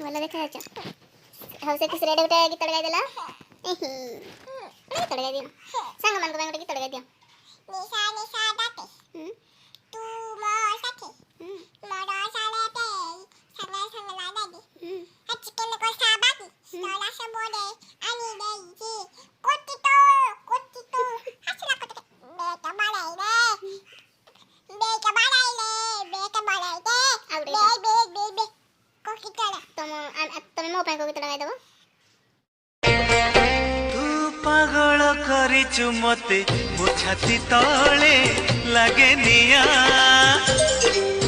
ଭଲ ଦେଖାଯାଉଛ। ହଉ ସେ ଖୁସିରେ ଗୋଟେ ଗୀତ ଗାଇ ଦେଲା। ଗୀତ ଗାଇ ଦିଅ ସାଙ୍ଗମାନଙ୍କ ପାଇଁ ଗୋଟେ ଗୀତ ଗାଇ ଦିଅ। ନିଶା ନିଶା ଡାକେ ତୁ ମୋ ସାଥୀ ମୋର ସାଲେଟେ ସାଙ୍ଗେ ସାଙ୍ଗେ ଲାଗାଦି ଚିକେନ କଷା ବାକି ତୋଲା ସବୁରେ ଆଣି ଦେଇଛି କୋଟି ତ ହାସିଲା କୋଟି ବେଟା ବାଡ଼ାଇଲେ ବେ କୋକି କର ତମେ ମୋ ପାଇଁ କୋଉ ଗୀତଟା ଗାଇଦେବ? ତୁ ପାଗଳ କରିଛୁ ମତେ ମୋ ଛାତି ତଳେ ଲାଗେ ନିଆଁ।